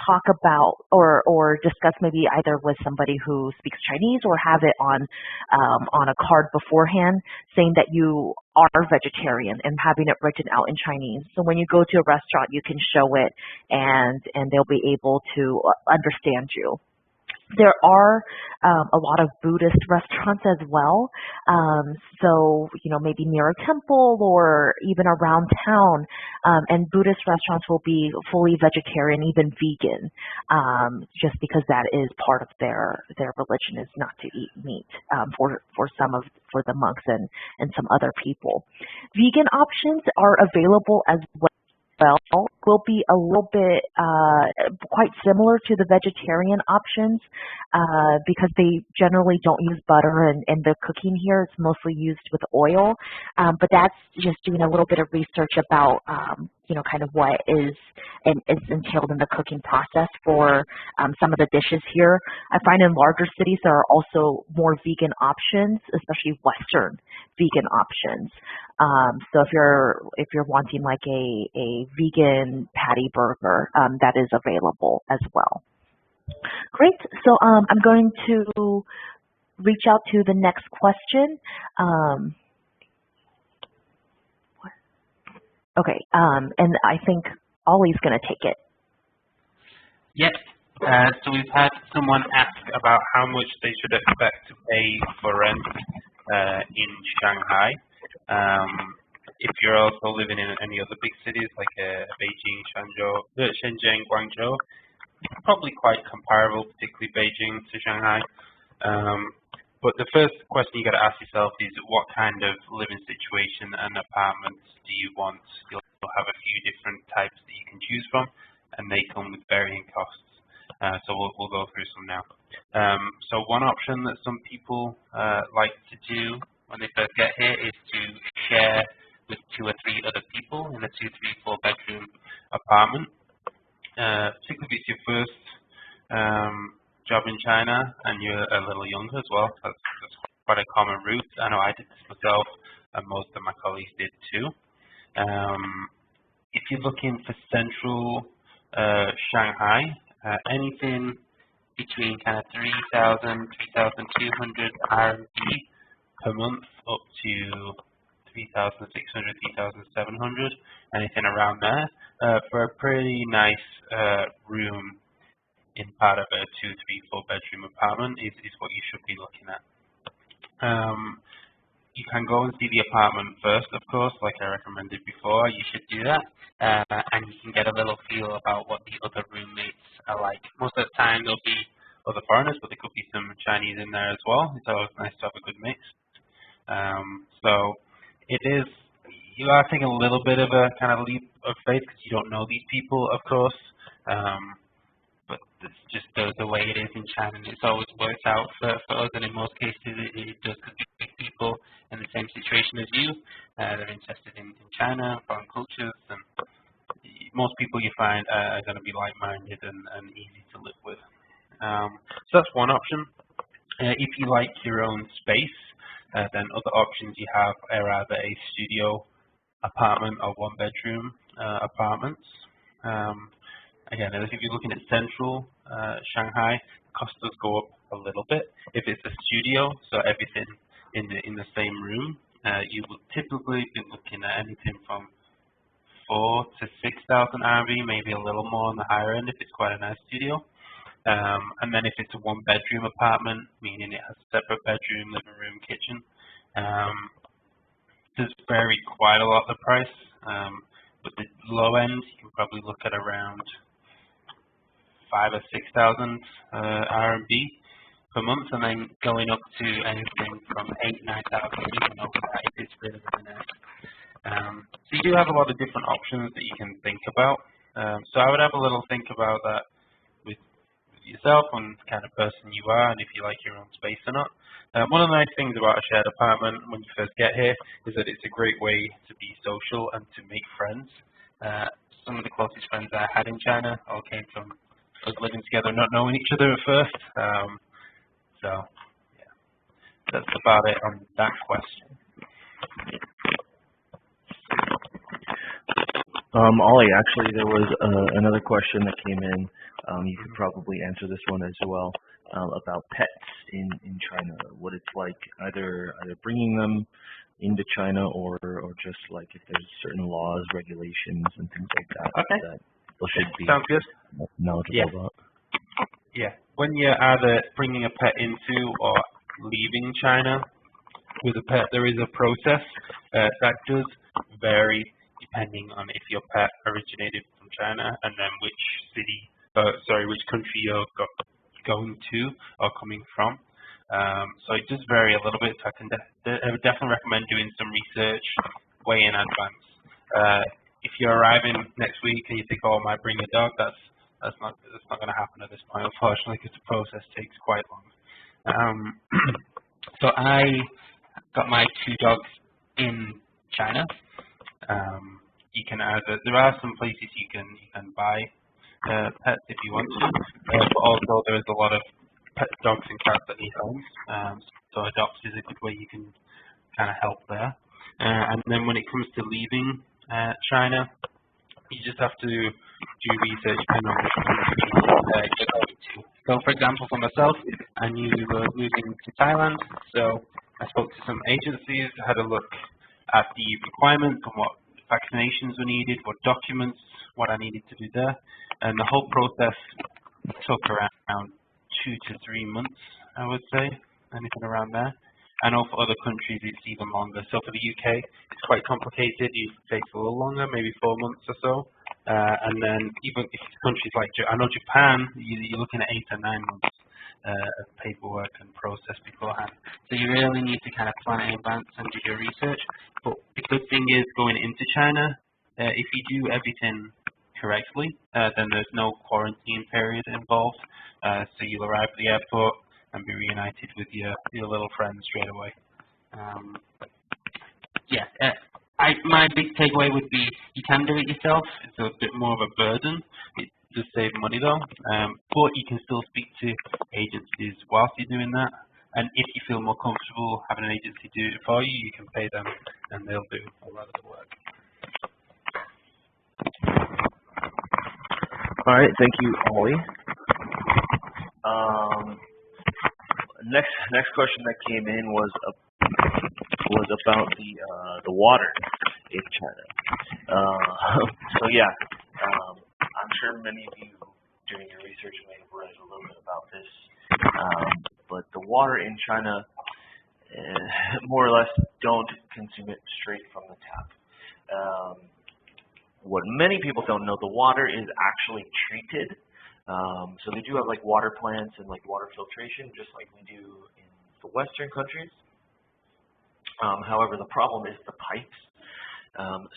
talk about or discuss maybe either with somebody who speaks speaks Chinese, or have it on a card beforehand saying that you are vegetarian and having it written out in Chinese. So when you go to a restaurant, you can show it and they'll be able to understand you. There are a lot of Buddhist restaurants as well. So, maybe near a temple or even around town. And Buddhist restaurants will be fully vegetarian, even vegan, just because that is part of their religion, is not to eat meat for the monks and some other people. Vegan options are available as well. Will be a little bit quite similar to the vegetarian options because they generally don't use butter in the cooking here. It's mostly used with oil, but that's just doing a little bit of research about kind of what is entailed in the cooking process for some of the dishes here. I find in larger cities there are also more vegan options, especially Western vegan options. So if you're wanting like a vegan patty burger, that is available as well. Great. So I'm going to reach out to the next question. Okay, and I think Ollie's going to take it. Yes. So we've had someone ask about how much they should expect to pay for rent in Shanghai. If you're also living in any other big cities like Beijing, Shenzhen, Guangzhou, probably quite comparable, particularly Beijing to Shanghai. But the first question you got to ask yourself is what kind of living situation and apartments do you want? You'll have a few different types that you can choose from, and they come with varying costs. So we'll go through some now. So one option that some people like to do when they first get here is to share with 2 or 3 other people in a 2, 3, 4 bedroom apartment. Particularly if it's your first job in China and you're a little younger as well. That's quite a common route. I know I did this myself, and most of my colleagues did too. If you're looking for central Shanghai, anything between kind of 3,000, 3,200 RMB per month up to 3,600, 3,700, anything around there, for a pretty nice room in part of a 2, 3, 4 bedroom apartment is what you should be looking at. You can go and see the apartment first, of course, like I recommended before. You should do that, and you can get a little feel about what the other roommates are like. Most of the time there'll be other foreigners, but there could be some Chinese in there as well. It's always nice to have a good mix. So it is, you are taking a little bit of a kind of leap of faith because you don't know these people, of course. But it's just the way it is in China, and it's always worked out for us, and in most cases it does, because people in the same situation as you, they're interested in China, foreign cultures, and most people you find are going to be like-minded and easy to live with. So that's one option. If you like your own space, then other options you have are either a studio apartment or 1-bedroom apartments. Again, if you're looking at central Shanghai, cost does go up a little bit. If it's a studio, so everything in the same room, you will typically be looking at anything from 4,000 to 6,000 RMB, maybe a little more on the higher end if it's quite a nice studio. And then if it's a 1-bedroom apartment, meaning it has a separate bedroom, living room, kitchen, does vary quite a lot the price. But the low end, you can probably look at around 5,000 or 6,000 RMB per month, and then going up to anything from 8,000, 9,000, even over that if it's really, really nice. So you do have a lot of different options that you can think about. So I would have a little think about that with yourself and the kind of person you are, and if you like your own space or not. One of the nice things about a shared apartment when you first get here is that it's a great way to be social and to make friends. Some of the closest friends I had in China all came from us living together, not knowing each other at first. So yeah, that's about it on that question. Ollie, actually, there was another question that came in. You could probably answer this one as well. about pets in China, what it's like, either bringing them into China or just like if there's certain laws, regulations, and things like that that people should be Sounds good. knowledgeable about. Yeah. When you're either bringing a pet into or leaving China with a pet, there is a process that does vary depending on if your pet originated from China and then which country you're going to or coming from. So it does vary a little bit. So I would definitely recommend doing some research way in advance. If you're arriving next week and you think, oh, I might bring a dog, that's not going to happen at this point, unfortunately, because the process takes quite long. So I got my 2 dogs in China. You can there are some places you can buy pets if you want to, but also there is a lot of pet dogs and cats that need homes. So adopt is a good way you can kind of help there. And then when it comes to leaving China, you just have to do research depending on which country you're going to. So, for example, for myself, I knew we were moving to Thailand, so I spoke to some agencies, had a look at the requirements and what vaccinations were needed, what documents, what I needed to do there, and the whole process took around 2 to 3 months, I would say, anything around there. I know for other countries it's even longer. So for the UK, it's quite complicated. It takes a little longer, maybe 4 months or so. And then even if countries like, I know Japan, you're looking at 8 or 9 months of paperwork and process beforehand. So you really need to kind of plan in advance and do your research. But the good thing is going into China, if you do everything correctly, then there's no quarantine period involved. So you'll arrive at the airport and be reunited with your little friends straight away. My big takeaway would be you can do it yourself. It's a bit more of a burden. It does save money though, but you can still speak to agencies whilst you're doing that. And if you feel more comfortable having an agency do it for you, you can pay them and they'll do a lot of the work. All right, thank you, Ollie. Next question that came in was about the water in China. I'm sure many of you doing your research may have read a little bit about this, but the water in China, more or less, don't consume it straight from the tap. What many people don't know, the water is actually treated. So they do have like water plants and like water filtration, just like we do in the Western countries. However, the problem is the pipes.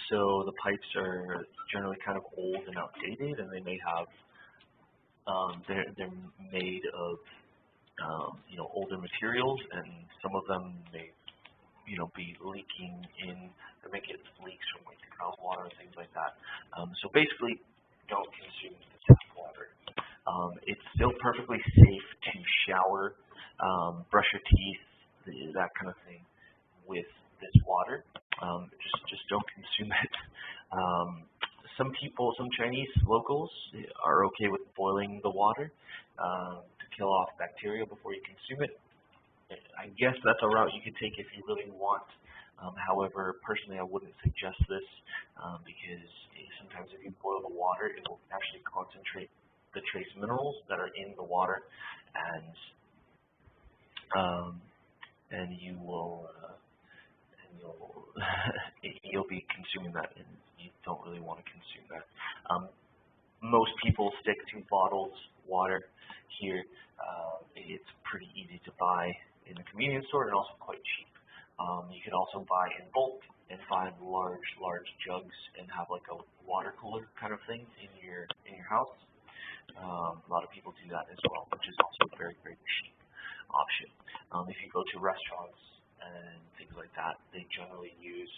So the pipes are generally kind of old and outdated, and they may have they're made of older materials, and some of them may be leaking in, or may get leaks from like the groundwater and things like that. So basically, don't consume the tap water. It's still perfectly safe to shower, brush your teeth, that kind of thing with this water. Just don't consume it. Some Chinese locals are okay with boiling the water to kill off bacteria before you consume it. I guess that's a route you could take if you really want. However, personally, I wouldn't suggest this because sometimes if you boil the water, it will actually concentrate the trace minerals that are in the water, and you'll be consuming that, and you don't really want to consume that. Most people stick to bottled water here. It's pretty easy to buy in the convenience store and also quite cheap. You can also buy in bulk and find large jugs and have like a water cooler kind of thing in your house. A lot of people do that as well, which is also a very, very cheap option. If you go to restaurants and things like that, they generally use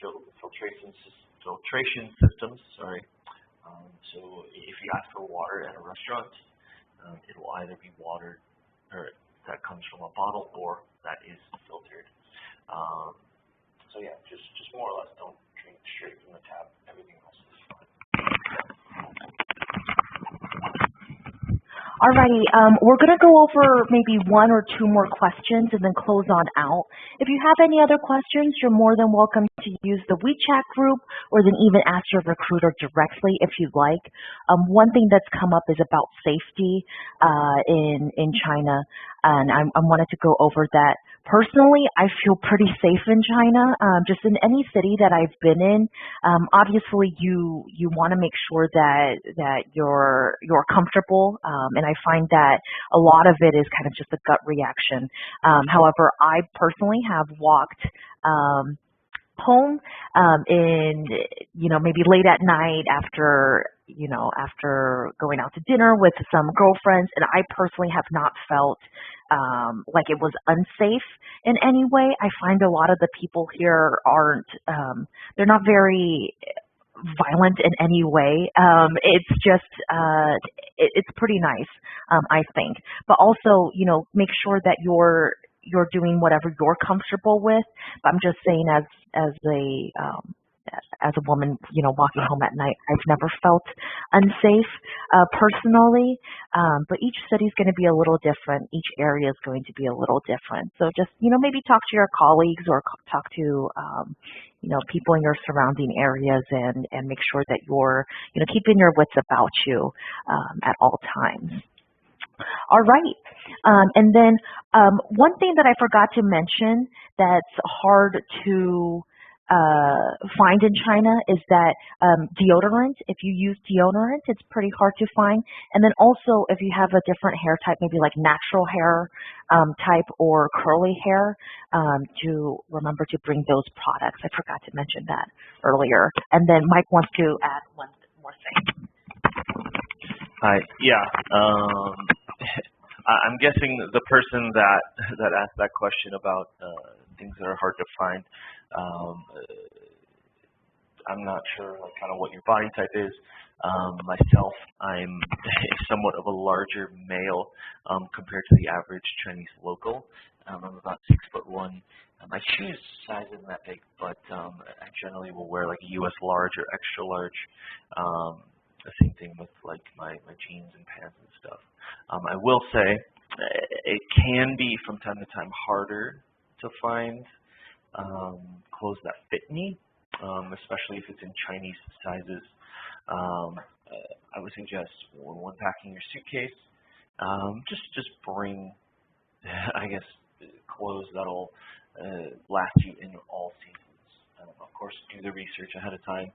filtration systems. So if you ask for water at a restaurant, it will either be water that comes from a bottle or that is filtered. So yeah, just more or less don't drink straight from the tap. Everything else is fine. Alrighty, we're going to go over maybe one or two more questions and then close on out. If you have any other questions, you're more than welcome to use the WeChat group or then even ask your recruiter directly if you'd like. One thing that's come up is about safety in China, and I wanted to go over that. Personally, I feel pretty safe in China. Just in any city that I've been in, obviously you want to make sure that you're comfortable, and I find that a lot of it is kind of just a gut reaction. However, I personally have walked home in maybe late at night after going out to dinner with some girlfriends, and I personally have not felt like it was unsafe in any way. I find a lot of the people here aren't they're not very violent in any way. It's just it's pretty nice, I think. But also, make sure that you're doing whatever you're comfortable with. But I'm just saying, as a woman, walking home at night, I've never felt unsafe personally. But each city is going to be a little different. Each area is going to be a little different. So just maybe talk to your colleagues or talk to people in your surrounding areas and make sure that you're keeping your wits about you at all times. All right. And then one thing that I forgot to mention that's hard to find in China is that deodorant. If you use deodorant, it's pretty hard to find. And then also, if you have a different hair type, maybe like natural hair type or curly hair, to remember to bring those products. I forgot to mention that earlier. And then Mike wants to add one more thing. Hi. Yeah. I'm guessing the person that asked that question about things that are hard to find. I'm not sure kind of what your body type is. Myself, I'm somewhat of a larger male compared to the average Chinese local. I'm about 6'1". My shoes size isn't that big, but I generally will wear like a US large or extra large. The same thing with like my jeans and pants and stuff. I will say it can be from time to time harder to find clothes that fit me, especially if it's in Chinese sizes. I would suggest when packing your suitcase, just bring, I guess, clothes that'll last you in all seasons. Of course, do the research ahead of time.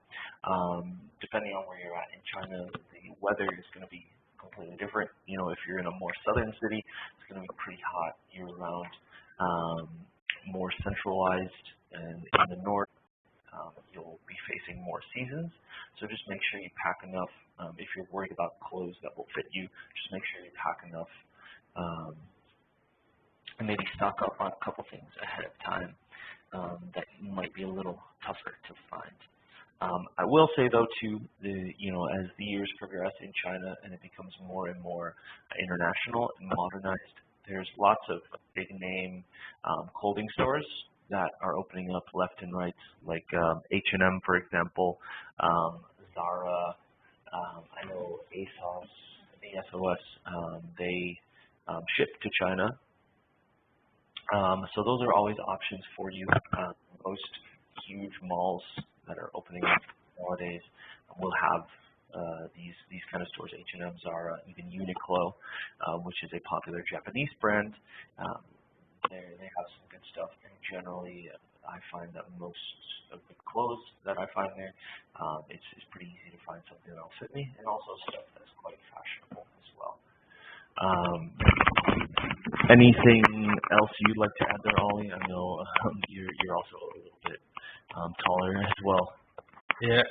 Depending on where you're at in China, the weather is going to be completely different. If you're in a more southern city, it's going to be pretty hot year-round. More centralized, and in the north, you'll be facing more seasons. So just make sure you pack enough. If you're worried about clothes that will fit you, just make sure you pack enough, and maybe stock up on a couple things ahead of time that might be a little tougher to find. I will say though too, as the years progress in China and it becomes more and more international and modernized, there's lots of big name clothing stores that are opening up left and right, like H&M, for example, Zara, I know ASOS, they ship to China. So those are always options for you. Most huge malls that are opening up nowadays will have these kind of stores, H&M, Zara, even Uniqlo, which is a popular Japanese brand. They have some good stuff, and generally I find that most of the clothes that I find there, it's pretty easy to find something that'll fit me, and also stuff that's quite fashionable as well. Anything else you'd like to add there, Ollie? I know you're also a little bit taller as well. Yeah.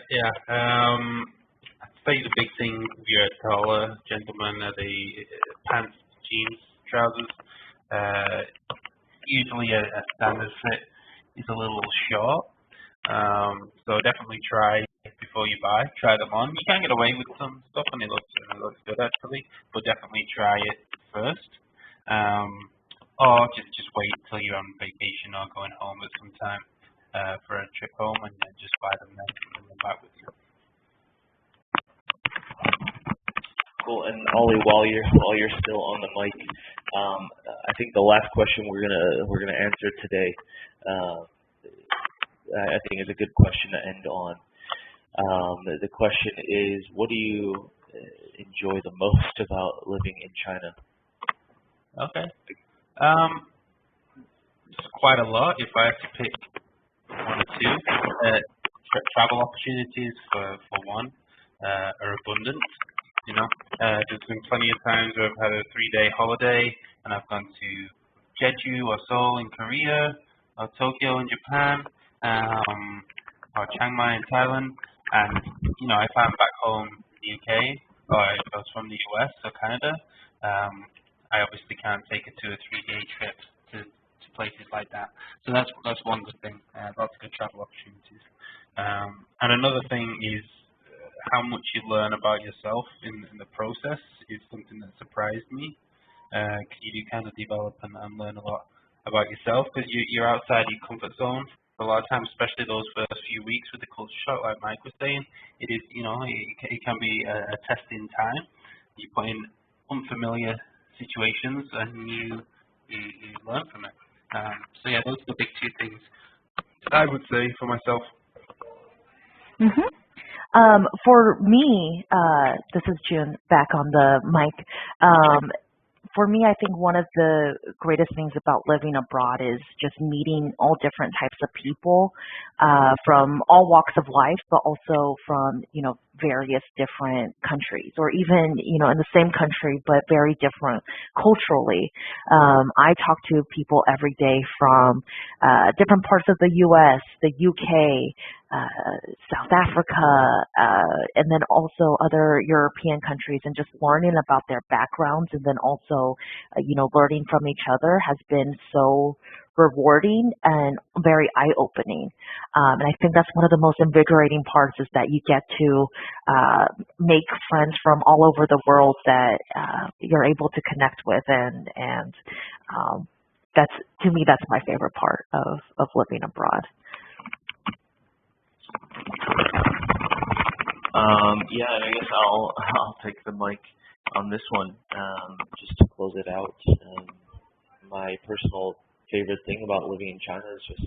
I'd say the big thing if you're a taller gentleman are the pants, jeans, trousers. Usually a standard fit is a little short. So definitely try before you buy. Try them on. You can get away with some stuff and it looks good actually, but definitely try it first. Or just wait until you're on vacation or going home at some time for a trip home and then just buy them then and bring them back with you. Cool. And Ollie, while you're still on the mic, I think the last question we're gonna answer today, I think is a good question to end on. The question is, what do you enjoy the most about living in China? Okay. It's quite a lot. If I have to pick one or two, travel opportunities for one are abundant. You know, there's been plenty of times where I've had a 3-day holiday and I've gone to Jeju or Seoul in Korea, or Tokyo in Japan, or Chiang Mai in Thailand. And, you know, if I'm back home in the UK, or if I was from the US or Canada, I obviously can't take a 2 or 3-day trip to places like that. So that's one good thing. Lots of good travel opportunities. And another thing is how much you learn about yourself in the process is something that surprised me. You do kind of develop and learn a lot about yourself because you're outside your comfort zone. A lot of times, especially those first few weeks with the culture shock, like Mike was saying, it is, you know, it can be a testing time. You put in unfamiliar situations and you learn from it. So yeah, those are the big two things I would say for myself. For me, this is June back on the mic. For me, I think one of the greatest things about living abroad is just meeting all different types of people from all walks of life, but also from, you know, various different countries, or even, you know, in the same country, but very different culturally. I talk to people every day from different parts of the U.S., the UK, South Africa, and then also other European countries, and just learning about their backgrounds, and then also, you know, learning from each other has been so rewarding and very eye-opening. And I think that's one of the most invigorating parts, is that you get to make friends from all over the world that you're able to connect with, and that's, to me, that's my favorite part of living abroad. Yeah, and I guess I'll take the mic on this one, just to close it out. My personal favorite thing about living in China is just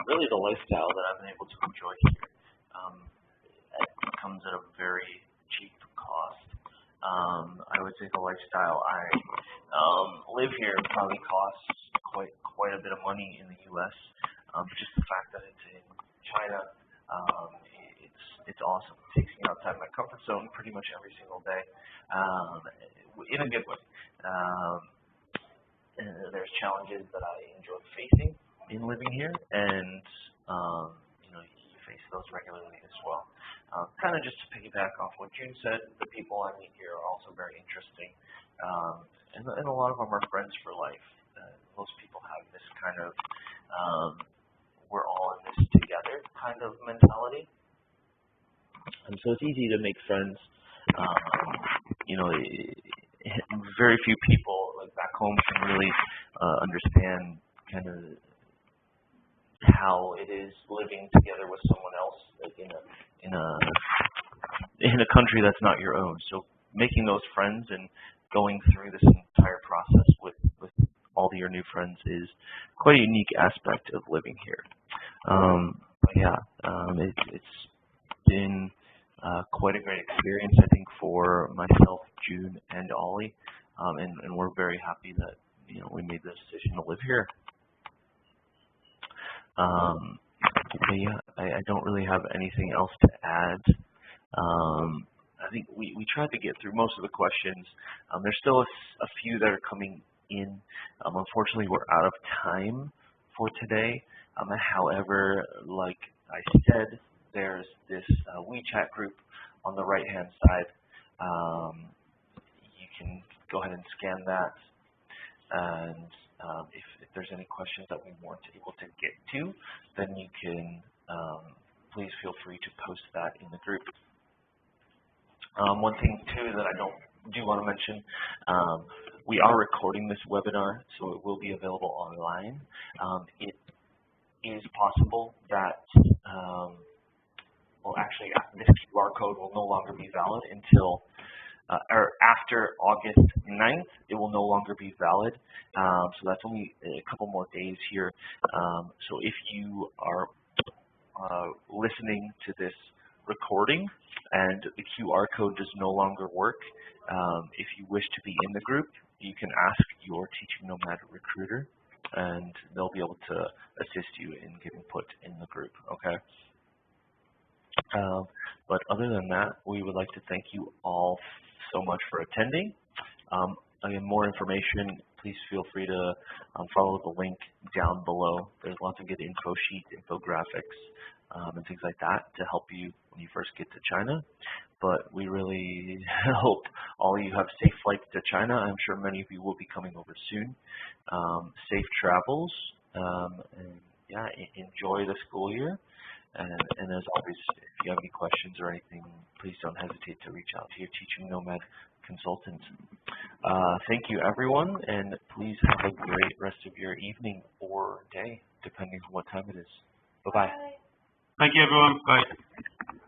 really the lifestyle that I've been able to enjoy here. It comes at a very cheap cost. I would say the lifestyle I live here probably costs quite a bit of money in the U.S. But just the fact that it's in China, it's awesome. It takes me outside my comfort zone pretty much every single day, in a good way. There's challenges that I enjoy facing in living here, and you know, you face those regularly as well. Kind of just to piggyback off what June said, the people I meet here are also very interesting, and a lot of them are friends for life. Most people have this kind of we're all in this together kind of mentality, and so it's easy to make friends. You know, very few people like back home can really understand kind of how it is living together with someone else, like in a country that's not your own. So making those friends and going through this entire process with all of your new friends is quite a unique aspect of living here. But yeah, it's been quite a great experience, I think, for myself, June, and Ollie, and we're very happy that, you know, we made the decision to live here. But yeah, I don't really have anything else to add. I think we tried to get through most of the questions. There's still a few that are coming in. Unfortunately, we're out of time for today. However, like I said, there's this WeChat group on the right-hand side. You can go ahead and scan that, and if there's any questions that we weren't able to get to, then you can please feel free to post that in the group. One thing too that I do want to mention, we are recording this webinar, so it will be available online. It is possible that well, actually, this QR code will no longer be valid until or after August 9th, it will no longer be valid. So that's only a couple more days here. So if you are listening to this recording and the QR code does no longer work, if you wish to be in the group, you can ask your Teaching Nomad recruiter, and they'll be able to assist you in getting put in the group, okay? But other than that, we would like to thank you all so much for attending. Again, more information, please feel free to follow the link down below. There's lots of good info sheets, infographics, and things like that to help you when you first get to China. But we really hope all of you have safe flights to China. I'm sure many of you will be coming over soon. Safe travels, and yeah, enjoy the school year. And as always, if you have any questions or anything, please don't hesitate to reach out to your Teaching Nomad consultant. Thank you, everyone, and please have a great rest of your evening or day, depending on what time it is. Bye-bye. Thank you, everyone. Bye.